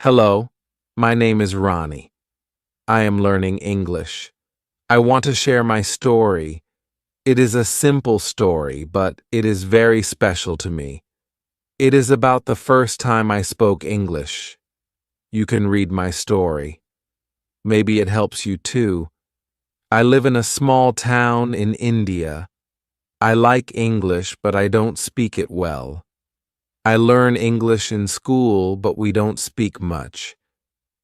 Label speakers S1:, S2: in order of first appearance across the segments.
S1: Hello, my name is Ronnie. I am learning English. I want to share my story. It is a simple story, but it is very special to me. It is about the first time I spoke English. You can read my story. Maybe it helps you too. I live in a small town in India. I like English, but I don't speak it well. I learn English in school, but we don't speak much.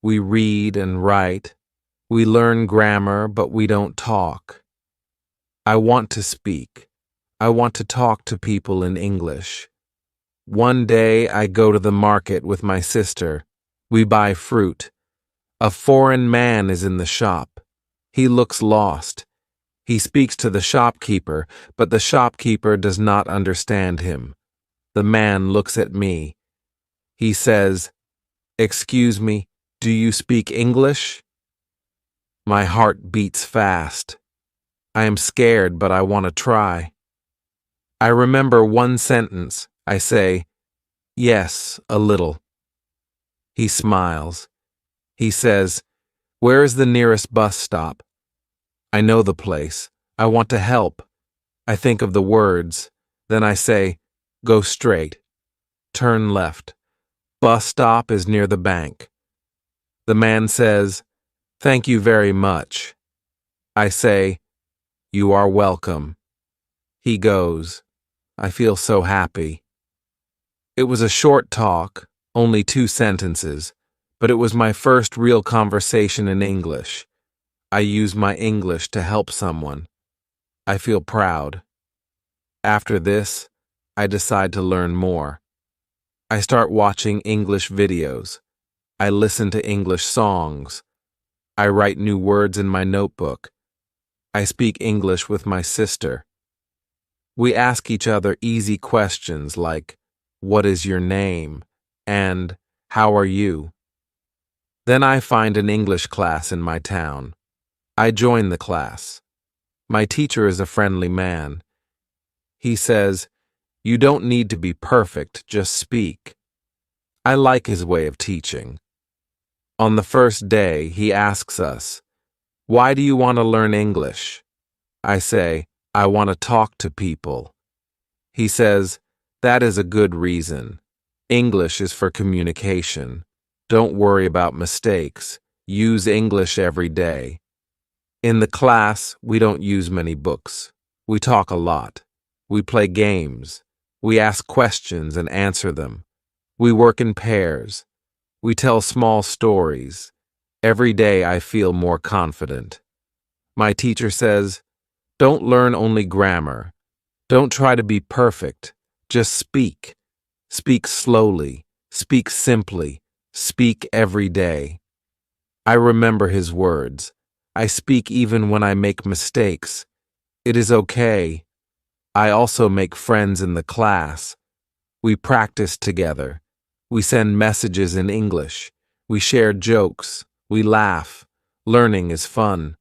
S1: We read and write. We learn grammar, but we don't talk. I want to speak. I want to talk to people in English. One day I go to the market with my sister. We buy fruit. A foreign man is in the shop. He looks lost. He speaks to the shopkeeper, but the shopkeeper does not understand him. The man looks at me. He says, "Excuse me, do you speak English?" My heart beats fast. I am scared, but I want to try. I remember one sentence. I say, "Yes, a little." He smiles. He says, "Where is the nearest bus stop?" I know the place. I want to help. I think of the words. Then I say, "Go straight. Turn left. Bus stop is near the bank." The man says, "Thank you very much." I say, "You are welcome." He goes. I feel so happy. It was a short talk, only 2 sentences, but it was my first real conversation in English. I use my English to help someone. I feel proud. After this, I decide to learn more. I start watching English videos. I listen to English songs. I write new words in my notebook. I speak English with my sister. We ask each other easy questions like, "What is your name?" and "How are you?" Then I find an English class in my town. I join the class. My teacher is a friendly man. He says, "You don't need to be perfect, just speak." I like his way of teaching. On the first day, he asks us, "Why do you want to learn English?" I say, "I want to talk to people." He says, "That is a good reason. English is for communication. Don't worry about mistakes. Use English every day." In the class, we don't use many books. We talk a lot. We play games. We ask questions and answer them. We work in pairs. We tell small stories. Every day I feel more confident. My teacher says, "Don't learn only grammar. Don't try to be perfect. Just speak. Speak slowly. Speak simply. Speak every day." I remember his words. I speak even when I make mistakes. It is okay. I also make friends in the class. We practice together. We send messages in English. We share jokes. We laugh. Learning is fun.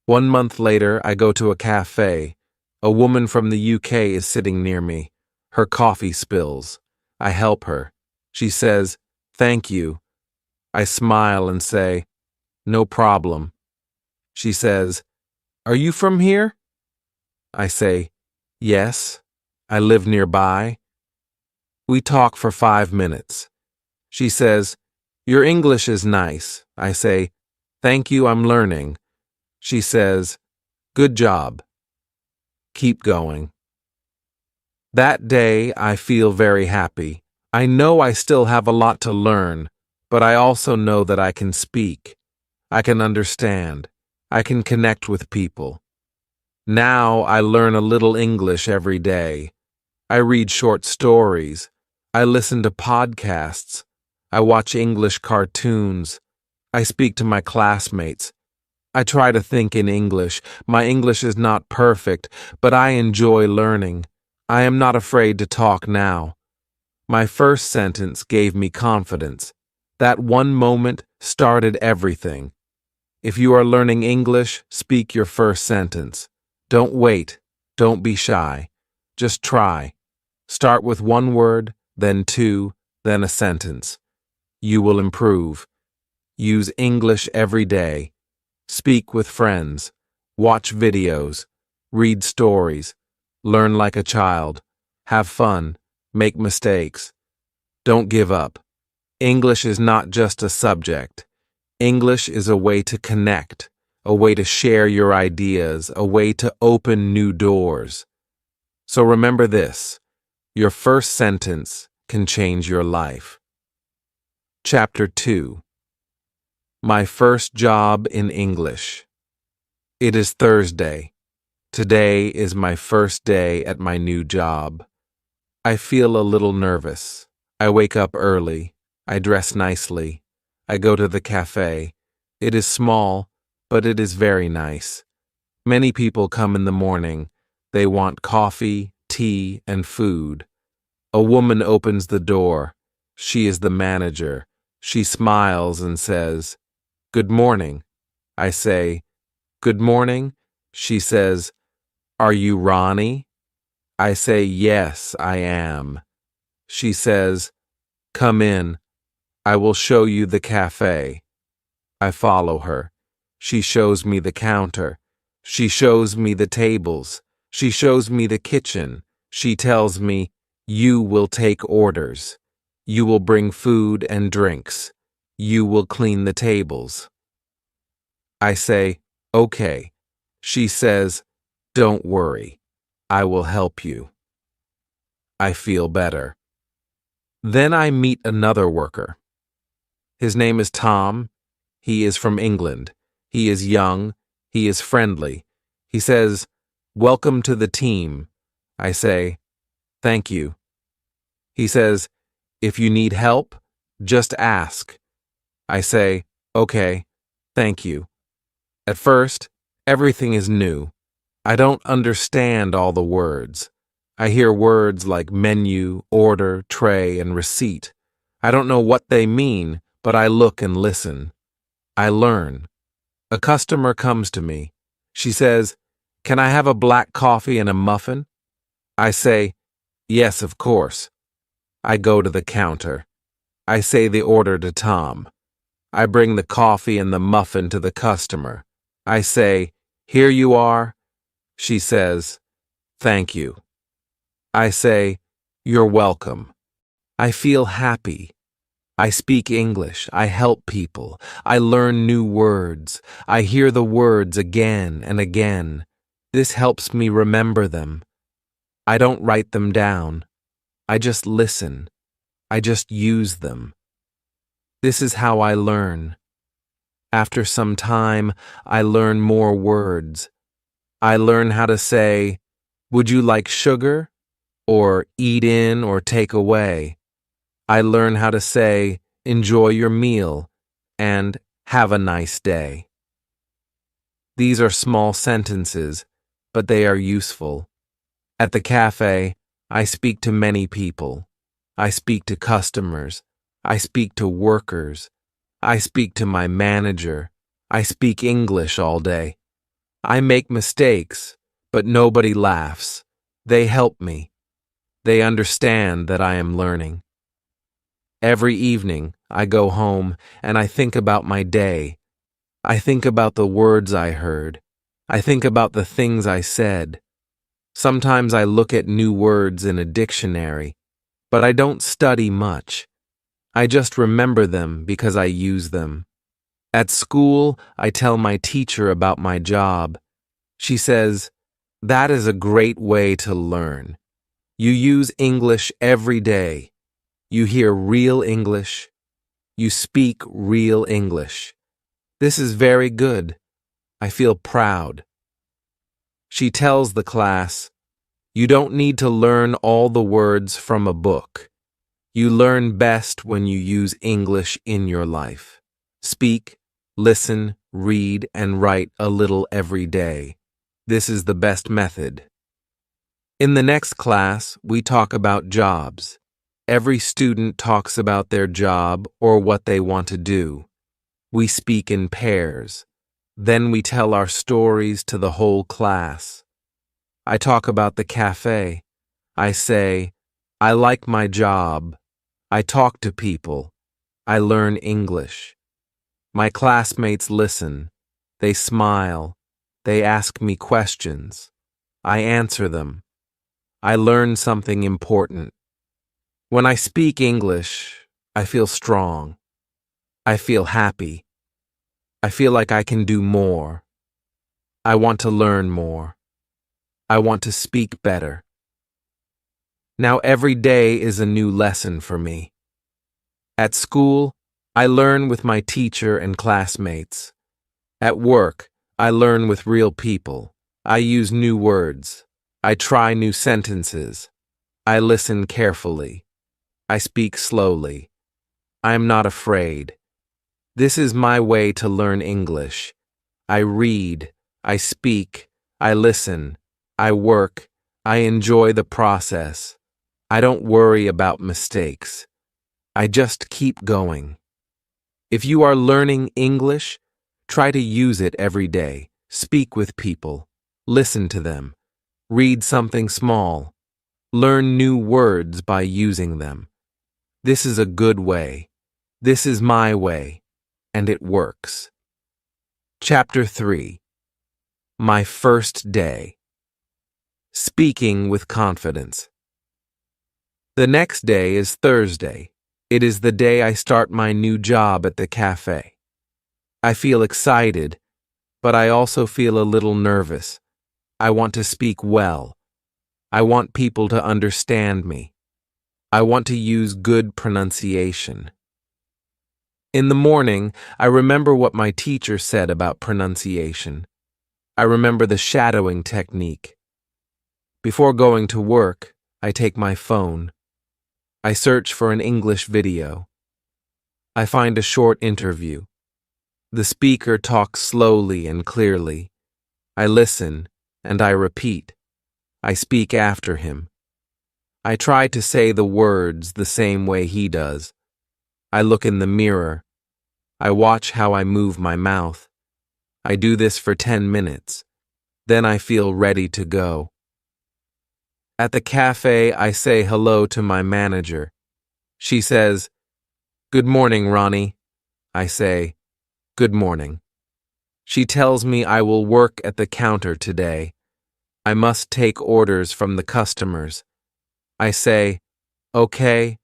S1: 1 month later, I go to a cafe. A woman from the UK is sitting near me. Her coffee spills. I help her. She says, "Thank you." I smile and say, "No problem." She says, "Are you from here?" I say, "Yes, I live nearby." We talk for 5 minutes. She says, "Your English is nice." I say, "Thank you, I'm learning." She says, "Good job. Keep going." That day, I feel very happy. I know I still have a lot to learn, but I also know that I can speak. I can understand. I can connect with people. Now I learn a little English every day. I read short stories. I listen to podcasts. I watch English cartoons. I speak to my classmates. I try to think in English. My English is not perfect, but I enjoy learning. I am not afraid to talk now. My first sentence gave me confidence. That one moment started everything. If you are learning English, speak your first sentence. Don't wait. Don't be shy. Just try. Start with 1 word, then 2, then a sentence. You will improve. Use English every day. Speak with friends. Watch videos. Read stories. Learn like a child. Have fun. Make mistakes. Don't give up. English is not just a subject. English is a way to connect, a way to share your ideas, a way to open new doors. So remember this, your first sentence can change your life. Chapter 2. My first job in English. It is Thursday. Today is my first day at my new job. I feel a little nervous. I wake up early. I dress nicely. I go to the cafe. It is small, but it is very nice. Many people come in the morning. They want coffee, tea, and food. A woman opens the door. She is the manager. She smiles and says, "Good morning." I say, "Good morning." She says, "Are you Ronnie?" I say, "Yes, I am." She says, "Come in. I will show you the cafe." I follow her. She shows me the counter. She shows me the tables. She shows me the kitchen. She tells me, "You will take orders. You will bring food and drinks. You will clean the tables." I say, "Okay." She says, "Don't worry. I will help you." I feel better. Then I meet another worker. His name is Tom. He is from England. He is young. He is friendly. He says, "Welcome to the team." I say, "Thank you." He says, "If you need help, just ask." I say, "Okay, thank you." At first, everything is new. I don't understand all the words. I hear words like menu, order, tray, and receipt. I don't know what they mean, but I look and listen. I learn. A customer comes to me. She says, "Can I have a black coffee and a muffin?" I say, "Yes, of course." I go to the counter. I say the order to Tom. I bring the coffee and the muffin to the customer. I say, "Here you are." She says, "Thank you." I say, "You're welcome." I feel happy. I speak English. I help people. I learn new words. I hear the words again and again. This helps me remember them. I don't write them down. I just listen. I just use them. This is how I learn. After some time, I learn more words. I learn how to say, "Would you like sugar?" or "eat in" or "take away." I learn how to say, "Enjoy your meal," and "Have a nice day." These are small sentences, but they are useful. At the cafe, I speak to many people. I speak to customers. I speak to workers. I speak to my manager. I speak English all day. I make mistakes, but nobody laughs. They help me. They understand that I am learning. Every evening, I go home and I think about my day. I think about the words I heard. I think about the things I said. Sometimes I look at new words in a dictionary, but I don't study much. I just remember them because I use them. At school, I tell my teacher about my job. She says, "That is a great way to learn. You use English every day. You hear real English. You speak real English. This is very good. I feel proud." She tells the class, "You don't need to learn all the words from a book. You learn best when you use English in your life. Speak, listen, read, and write a little every day. This is the best method." In the next class, we talk about jobs. Every student talks about their job or what they want to do. We speak in pairs. Then we tell our stories to the whole class. I talk about the cafe. I say, "I like my job. I talk to people. I learn English. My classmates listen. They smile. They ask me questions. I answer them. I learn something important. When I speak English, I feel strong. I feel happy. I feel like I can do more. I want to learn more. I want to speak better. Now every day is a new lesson for me. At school, I learn with my teacher and classmates. At work, I learn with real people. I use new words. I try new sentences. I listen carefully. I speak slowly. I am not afraid. This is my way to learn English. I read. I speak. I listen. I work. I enjoy the process. I don't worry about mistakes. I just keep going. If you are learning English, try to use it every day. Speak with people. Listen to them. Read something small. Learn new words by using them. This is a good way. This is my way, and it works. Chapter 3. My first day. Speaking with confidence. The next day is Thursday. It is the day I start my new job at the cafe. I feel excited, but I also feel a little nervous. I want to speak well. I want people to understand me. I want to use good pronunciation. In the morning, I remember what my teacher said about pronunciation. I remember the shadowing technique. Before going to work, I take my phone. I search for an English video. I find a short interview. The speaker talks slowly and clearly. I listen, and I repeat. I speak after him. I try to say the words the same way he does. I look in the mirror. I watch how I move my mouth. I do this for 10 minutes. Then I feel ready to go. At the cafe, I say hello to my manager. She says, "Good morning, Ronnie." I say, "Good morning." She tells me I will work at the counter today. I must take orders from the customers. I say, "Okay,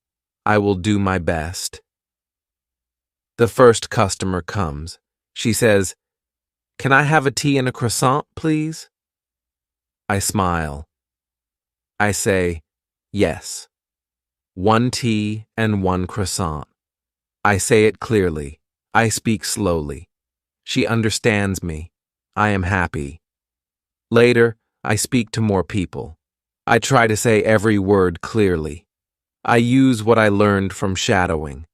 S1: I will do my best." The first customer comes. She says, "Can I have a tea and a croissant, please?" I smile. I say, "Yes. 1 tea and 1 croissant." I say it clearly. I speak slowly. She understands me. I am happy. Later, I speak to more people. I try to say every word clearly. I use what I learned from shadowing.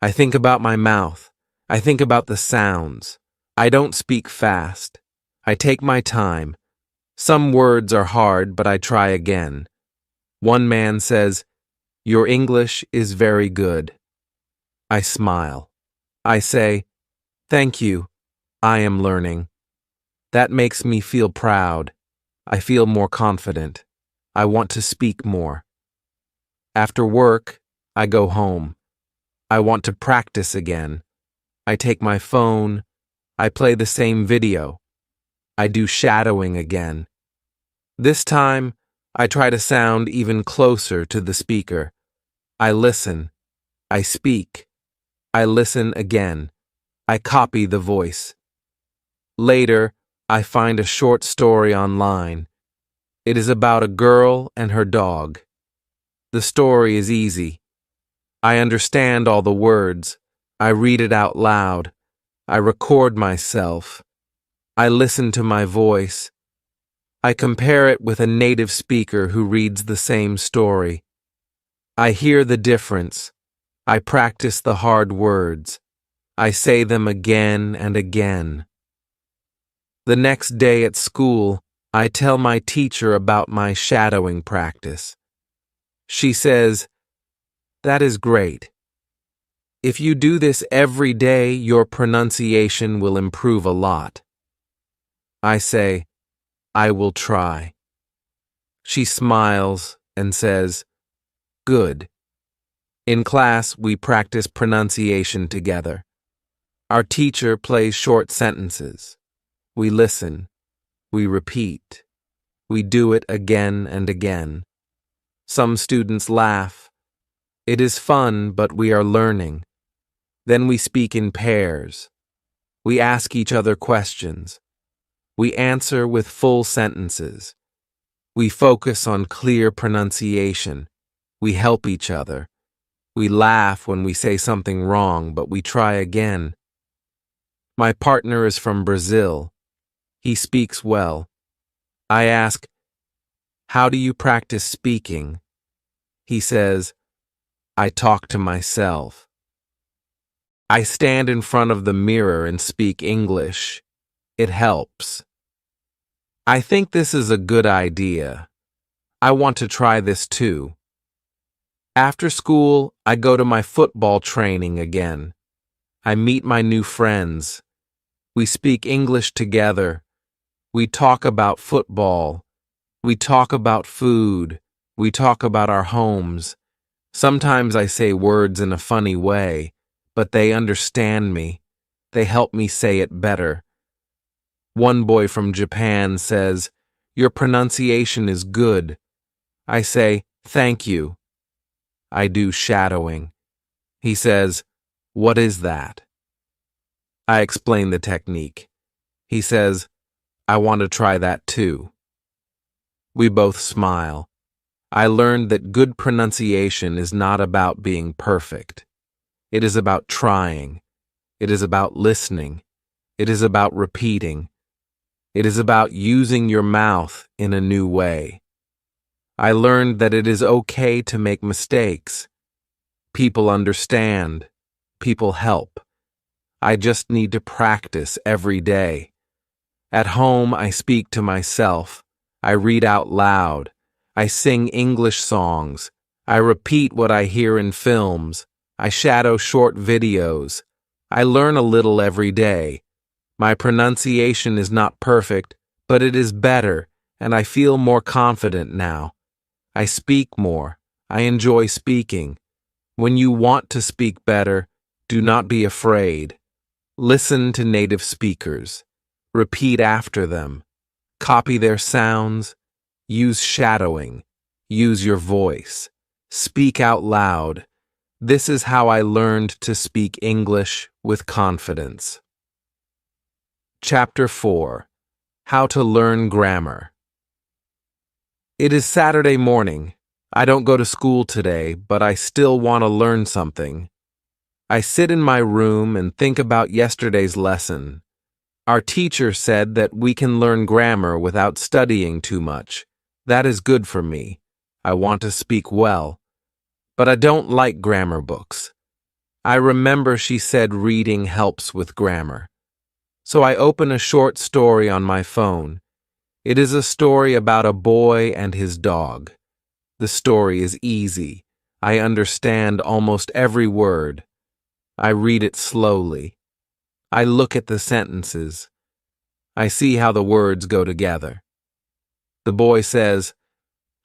S1: I think about my mouth. I think about the sounds. I don't speak fast. I take my time. Some words are hard, but I try again. One man says, "Your English is very good." I smile. I say, "Thank you. I am learning." That makes me feel proud. I feel more confident. I want to speak more. After work, I go home. I want to practice again. I take my phone. I play the same video. I do shadowing again. This time, I try to sound even closer to the speaker. I listen. I speak. I listen again. I copy the voice. Later, I find a short story online. It is about a girl and her dog. The story is easy. I understand all the words. I read it out loud. I record myself. I listen to my voice. I compare it with a native speaker who reads the same story. I hear the difference. I practice the hard words. I say them again and again. The next day at school, I tell my teacher about my shadowing practice. She says, "That is great. If you do this every day, your pronunciation will improve a lot." I say, "I will try." She smiles and says, "Good." In class, we practice pronunciation together. Our teacher plays short sentences. We listen. We repeat. We do it again and again. Some students laugh. It is fun, but we are learning. Then we speak in pairs. We ask each other questions. We answer with full sentences. We focus on clear pronunciation. We help each other. We laugh when we say something wrong, but we try again. My partner is from Brazil. He speaks well. I ask, "How do you practice speaking?" He says, "I talk to myself." I stand in front of the mirror and speak English. It helps. I think this is a good idea. I want to try this too. After school, I go to my football training again. I meet my new friends. We speak English together. We talk about football. We talk about food. We talk about our homes. Sometimes I say words in a funny way, but they understand me. They help me say it better. One boy from Japan says, "Your pronunciation is good." I say, "Thank you." I do shadowing. He says, "What is that?" I explain the technique. He says, "I want to try that too." We both smile. I learned that good pronunciation is not about being perfect. It is about trying. It is about listening. It is about repeating. It is about using your mouth in a new way. I learned that it is okay to make mistakes. People understand. People help. I just need to practice every day. At home, I speak to myself. I read out loud. I sing English songs. I repeat what I hear in films. I shadow short videos. I learn a little every day. My pronunciation is not perfect, but it is better, and I feel more confident now. I speak more. I enjoy speaking. When you want to speak better, do not be afraid. Listen to native speakers. Repeat after them. Copy their sounds. Use shadowing. Use your voice. Speak out loud. This is how I learned to speak English with confidence. Chapter 4. How to Learn Grammar. It is Saturday morning. I don't go to school today, but I still want to learn something. I sit in my room and think about yesterday's lesson. Our teacher said that we can learn grammar without studying too much. That is good for me. I want to speak well. But I don't like grammar books. I remember she said reading helps with grammar. So I open a short story on my phone. It is a story about a boy and his dog. The story is easy. I understand almost every word. I read it slowly. I look at the sentences. I see how the words go together. The boy says,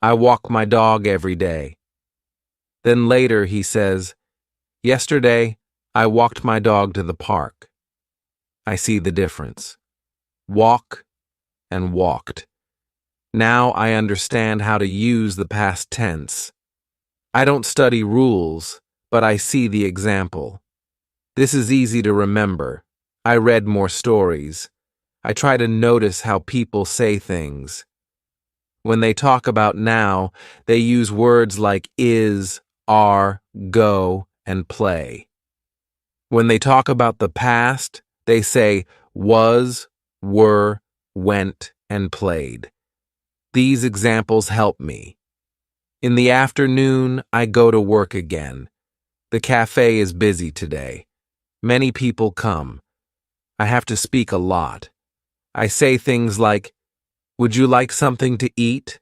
S1: "I walk my dog every day." Then later he says, "Yesterday, I walked my dog to the park." I see the difference. Walk and walked. Now I understand how to use the past tense. I don't study rules, but I see the example. This is easy to remember. I read more stories. I try to notice how people say things. When they talk about now, they use words like is, are, go, and play. When they talk about the past, they say was, were, went, and played. These examples help me. In the afternoon, I go to work again. The cafe is busy today. Many people come. I have to speak a lot. I say things like, "Would you like something to eat?"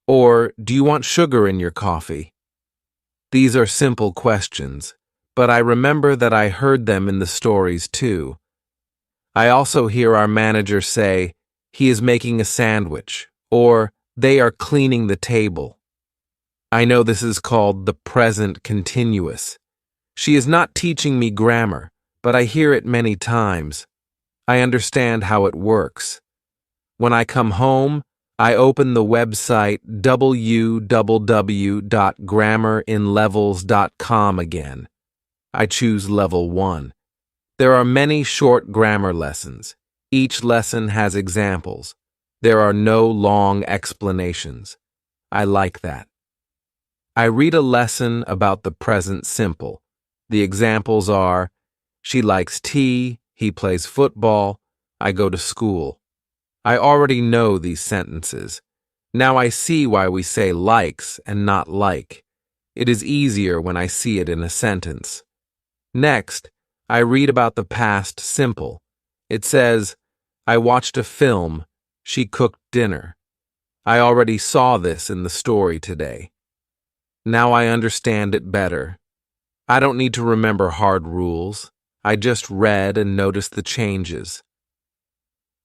S1: Or, "Do you want sugar in your coffee?" These are simple questions, but I remember that I heard them in the stories too. I also hear our manager say, "He is making a sandwich," or "They are cleaning the table." I know this is called the present continuous. She is not teaching me grammar, but I hear it many times. I understand how it works. When I come home, I open the website www.grammerinlevels.com again. I choose level 1. There are many short grammar lessons. Each lesson has examples. There are no long explanations. I like that. I read a lesson about the present simple. The examples are, she likes tea, he plays football, I go to school. I already know these sentences. Now I see why we say likes and not like. It is easier when I see it in a sentence. Next, I read about the past simple. It says, I watched a film, she cooked dinner. I already saw this in the story today. Now I understand it better. I don't need to remember hard rules. I just read and noticed the changes.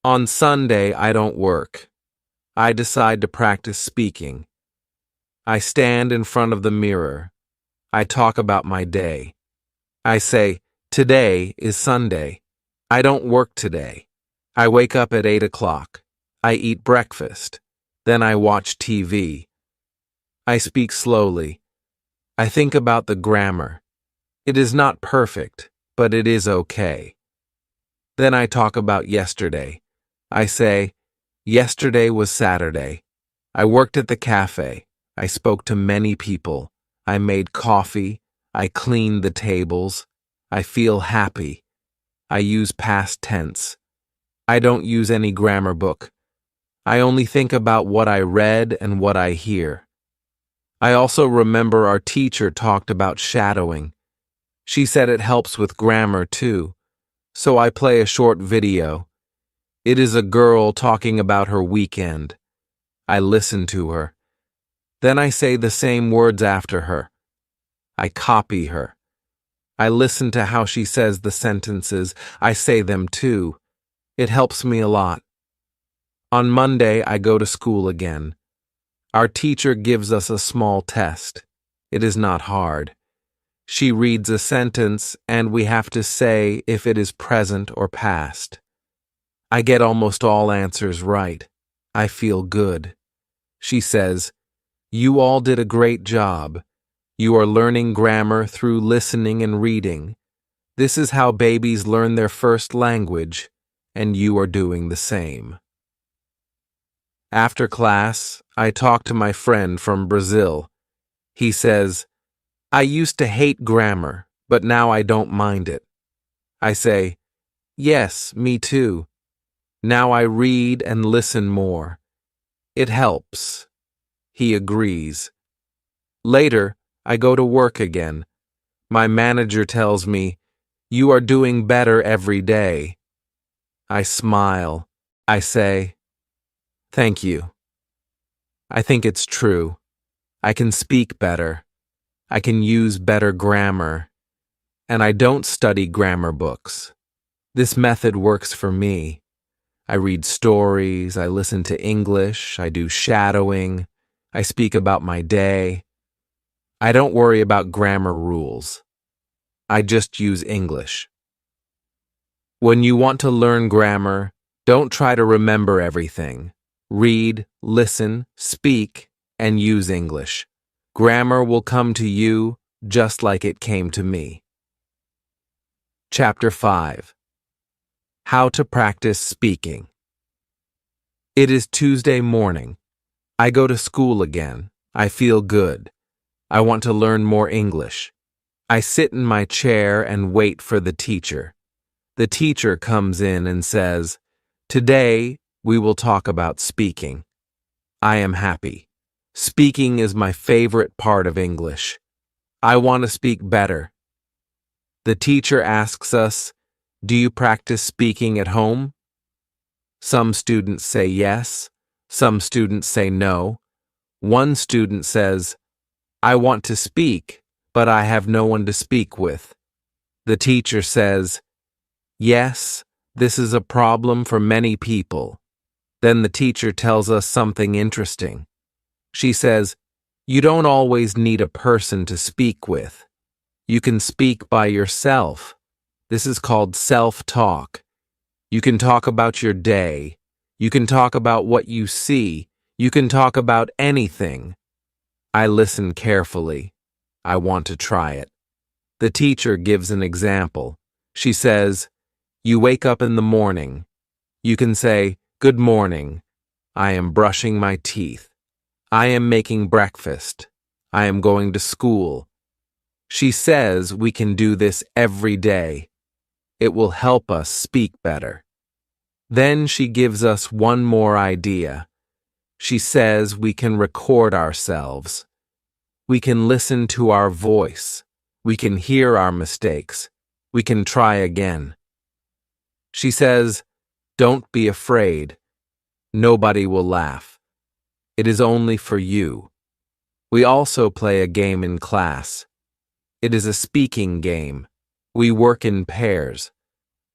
S1: On Sunday, I don't work. I decide to practice speaking. I stand in front of the mirror. I talk about my day. I say, today is Sunday. I don't work today. I wake up at 8 o'clock. I eat breakfast. Then I watch TV. I speak slowly. I think about the grammar. It is not perfect, but it is okay. Then I talk about yesterday. I say, yesterday was Saturday. I worked at the cafe. I spoke to many people. I made coffee. I cleaned the tables. I feel happy. I use past tense. I don't use any grammar book. I only think about what I read and what I hear. I also remember our teacher talked about shadowing. She said it helps with grammar too. So I play a short video. It is a girl talking about her weekend. I listen to her. Then I say the same words after her. I copy her. I listen to how she says the sentences. I say them too. It helps me a lot. On Monday, I go to school again. Our teacher gives us a small test. It is not hard. She reads a sentence, and we have to say if it is present or past. I get almost all answers right. I feel good. She says, you all did a great job. You are learning grammar through listening and reading. This is how babies learn their first language, and you are doing the same. After class, I talk to my friend from Brazil. He says, I used to hate grammar, but now I don't mind it. I say, yes, me too. Now I read and listen more. It helps. He agrees. Later, I go to work again. My manager tells me, you are doing better every day. I smile. I say, thank you. I think it's true. I can speak better. I can use better grammar. And I don't study grammar books. This method works for me. I read stories, I listen to English, I do shadowing, I speak about my day. I don't worry about grammar rules. I just use English. When you want to learn grammar, don't try to remember everything. Read, listen, speak, and use English. Grammar will come to you just like it came to me. Chapter 5. How to practice speaking. It is Tuesday morning. I go to school again. I feel good. I want to learn more English. I sit in my chair and wait for the teacher. The teacher comes in and says, today we will talk about speaking. I am happy. Speaking is my favorite part of English. I want to speak better. The teacher asks us, do you practice speaking at home? Some students say yes. Some students say no. One student says, I want to speak, but I have no one to speak with. The teacher says, yes, this is a problem for many people. Then the teacher tells us something interesting. She says, You don't always need a person to speak with. You can speak by yourself. This is called self-talk. You can talk about your day. You can talk about what you see. You can talk about anything. I listen carefully. I want to try it. The teacher gives an example. She says, "You wake up in the morning." You can say, "Good morning. I am brushing my teeth. I am making breakfast. I am going to school." She says we can do this every day. It will help us speak better. Then she gives us one more idea. She says we can record ourselves. We can listen to our voice. We can hear our mistakes. We can try again. She says, "Don't be afraid. Nobody will laugh. It is only for you." We also play a game in class. It is a speaking game. We work in pairs.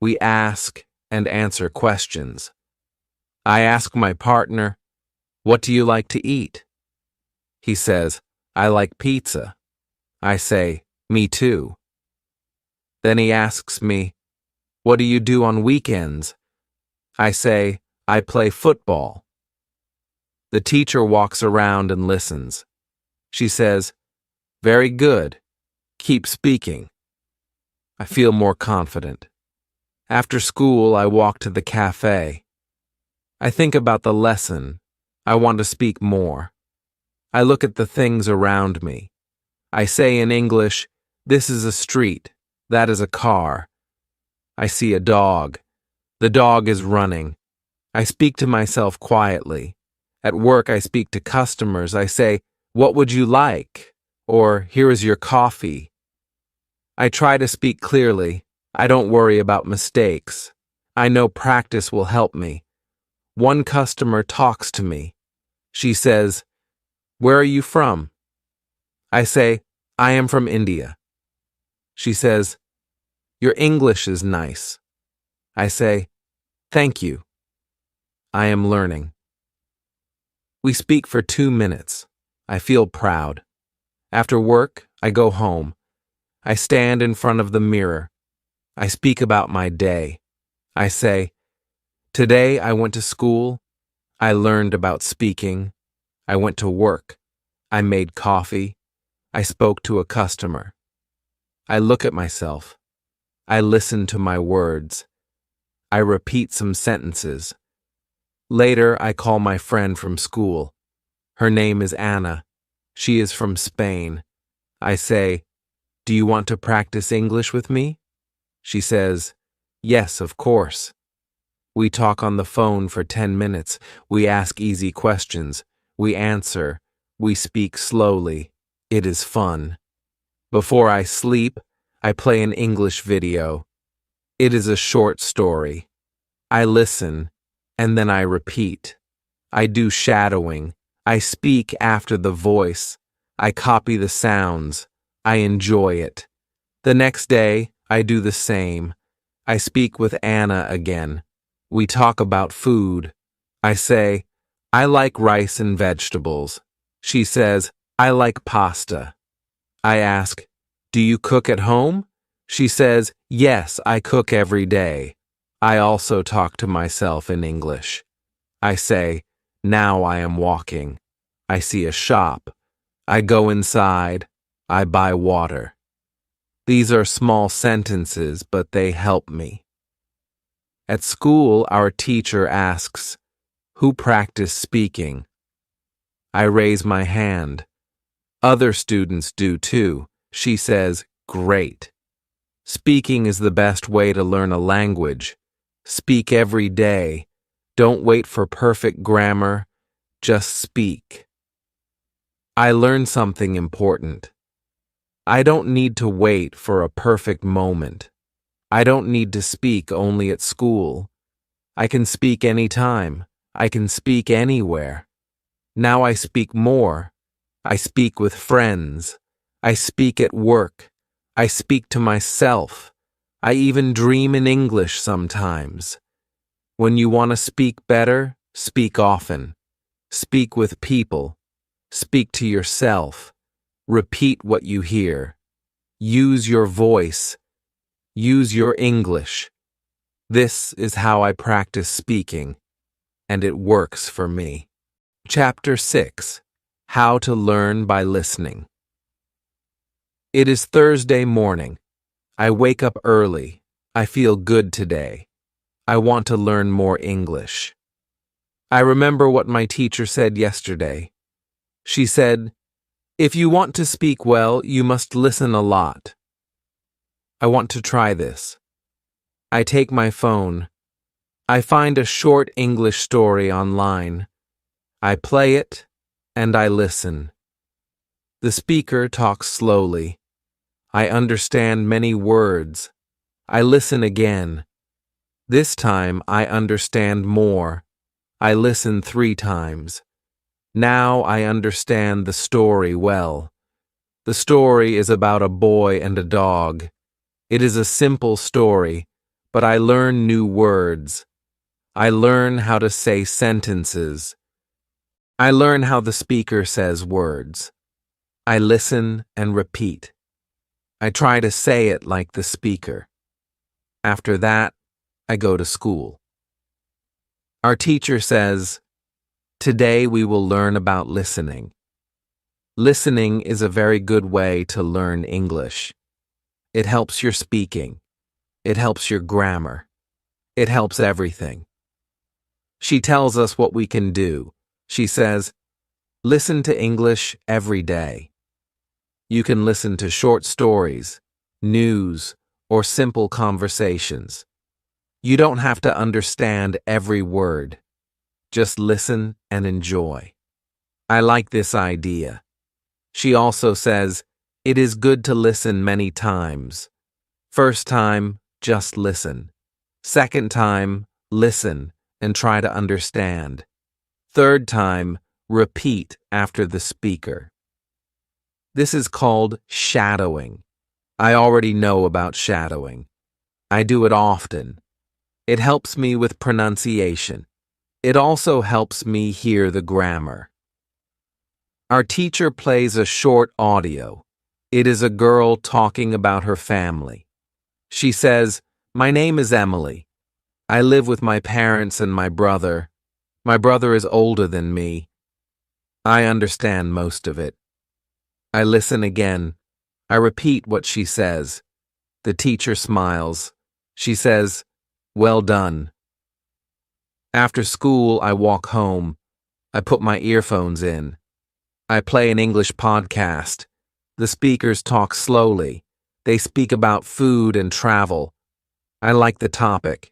S1: We ask and answer questions. I ask my partner, "What do you like to eat?" He says, "I like pizza." I say, "Me too." Then he asks me, "What do you do on weekends?" I say, "I play football." The teacher walks around and listens. She says, "Very good. Keep speaking." I feel more confident. After school, I walk to the cafe. I think about the lesson. I want to speak more. I look at the things around me. I say in English, "This is a street. That is a car." I see a dog. The dog is running. I speak to myself quietly. At work, I speak to customers. I say, "What would you like?" Or, "Here is your coffee." I try to speak clearly. I don't worry about mistakes. I know practice will help me. One customer talks to me. She says, "Where are you from?" I say, "I am from India." She says, "Your English is nice." I say, "Thank you. I am learning." We speak for 2 minutes. I feel proud. After work, I go home. I stand in front of the mirror. I speak about my day. I say, "Today I went to school. I learned about speaking. I went to work. I made coffee. I spoke to a customer." I look at myself. I listen to my words. I repeat some sentences. Later, I call my friend from school. Her name is Anna. She is from Spain. I say, "Do you want to practice English with me?" She says, "Yes, of course." We talk on the phone for 10 minutes. We ask easy questions. We answer. We speak slowly. It is fun. Before I sleep, I play an English video. It is a short story. I listen, and then I repeat. I do shadowing. I speak after the voice. I copy the sounds. I enjoy it. The next day, I do the same. I speak with Anna again. We talk about food. I say, "I like rice and vegetables." She says, "I like pasta." I ask, "Do you cook at home?" She says, "Yes, I cook every day." I also talk to myself in English. I say, "Now I am walking. I see a shop. I go inside. I buy water." These are small sentences, but they help me. At school, our teacher asks, "Who practiced speaking?" I raise my hand. Other students do too. She says, "Great." Speaking is the best way to learn a language. Speak every day. Don't wait for perfect grammar. Just speak. I learned something important. I don't need to wait for a perfect moment. I don't need to speak only at school. I can speak anytime. I can speak anywhere. Now I speak more. I speak with friends. I speak at work. I speak to myself. I even dream in English sometimes. When you want to speak better, speak often. Speak with people. Speak to yourself. Repeat what you hear. Use your voice. Use your English. This is how I practice speaking, and it works for me. Chapter 6. How to Learn by Listening. It is Thursday morning. I wake up early. I feel good today. I want to learn more English. I remember what my teacher said yesterday. She said, "If you want to speak well, you must listen a lot." I want to try this. I take my phone. I find a short English story online. I play it, and I listen. The speaker talks slowly. I understand many words. I listen again. This time I understand more. I listen 3 times. Now I understand the story well. The story is about a boy and a dog. It is a simple story, but I learn new words. I learn how to say sentences. I learn how the speaker says words. I listen and repeat. I try to say it like the speaker. After that, I go to school. Our teacher says, "Today we will learn about listening." Listening is a very good way to learn English. It helps your speaking. It helps your grammar. It helps everything. She tells us what we can do. She says, listen to English every day. You can listen to short stories, news, or simple conversations. You don't have to understand every word. Just listen and enjoy. I like this idea. She also says, it is good to listen many times. First time, just listen. Second time, listen and try to understand. Third time, repeat after the speaker. This is called shadowing. I already know about shadowing. I do it often. It helps me with pronunciation. It also helps me hear the grammar. Our teacher plays a short audio. It is a girl talking about her family. She says, "My name is Emily. I live with my parents and my brother. My brother is older than me." I understand most of it. I listen again. I repeat what she says. The teacher smiles. She says, "Well done." After school, I walk home. I put my earphones in. I play an English podcast. The speakers talk slowly. They speak about food and travel. I like the topic.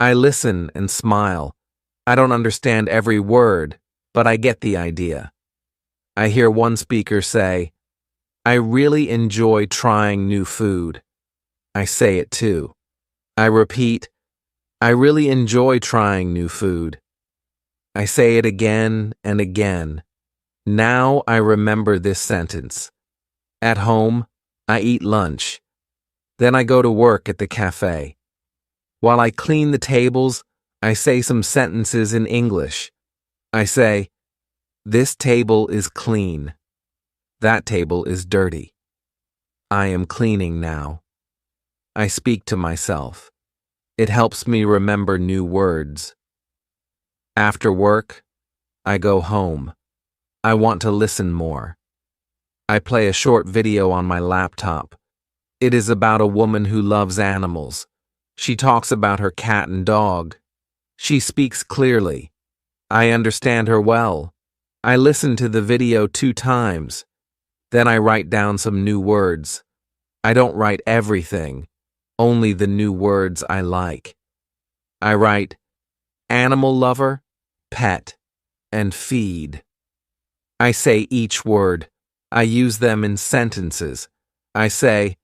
S1: I listen and smile. I don't understand every word, but I get the idea. I hear one speaker say, "I really enjoy trying new food." I say it too. I repeat, "I really enjoy trying new food." I say it again and again. Now I remember this sentence. At home, I eat lunch. Then I go to work at the cafe. While I clean the tables, I say some sentences in English. I say, "This table is clean. That table is dirty. I am cleaning now." I speak to myself. It helps me remember new words. After work, I go home. I want to listen more. I play a short video on my laptop. It is about a woman who loves animals. She talks about her cat and dog. She speaks clearly. I understand her well. I listen to the video 2 times. Then I write down some new words. I don't write everything, only the new words I like. I write animal lover, pet, and feed. I say each word. I use them in sentences. I say,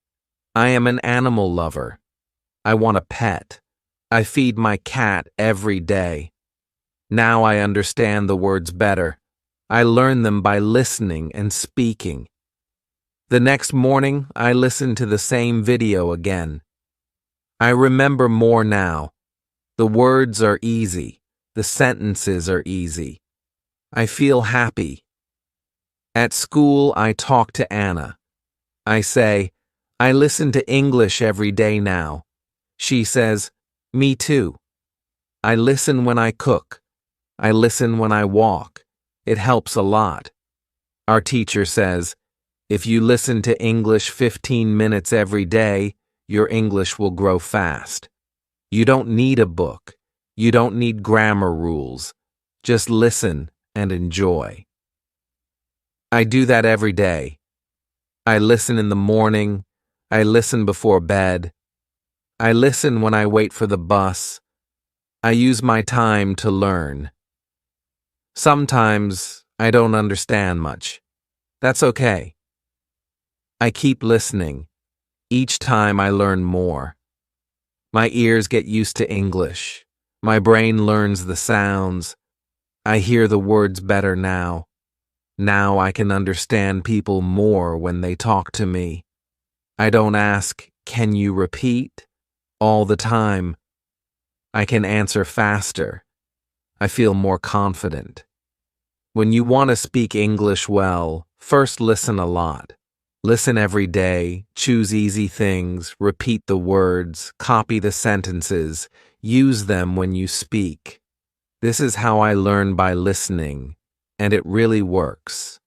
S1: I am an animal lover. I want a pet. I feed my cat every day. Now I understand the words better. I learn them by listening and speaking. The next morning, I listen to the same video again. I remember more now. The words are easy. The sentences are easy. I feel happy. At school, I talk to Anna. I say, I listen to English every day now. She says, me too. I listen when I cook. I listen when I walk. It helps a lot. Our teacher says, if you listen to English 15 minutes every day, your English will grow fast. You don't need a book. You don't need grammar rules. Just listen and enjoy. I do that every day. I listen in the morning. I listen before bed. I listen when I wait for the bus. I use my time to learn. Sometimes I don't understand much. That's okay. I keep listening. Each time I learn more. My ears get used to English. My brain learns the sounds. I hear the words better now. Now I can understand people more when they talk to me. I don't ask, can you repeat? All the time. I can answer faster. I feel more confident. When you want to speak English well, first listen a lot. Listen every day, choose easy things, repeat the words, copy the sentences, use them when you speak. This is how I learn by listening, and it really works.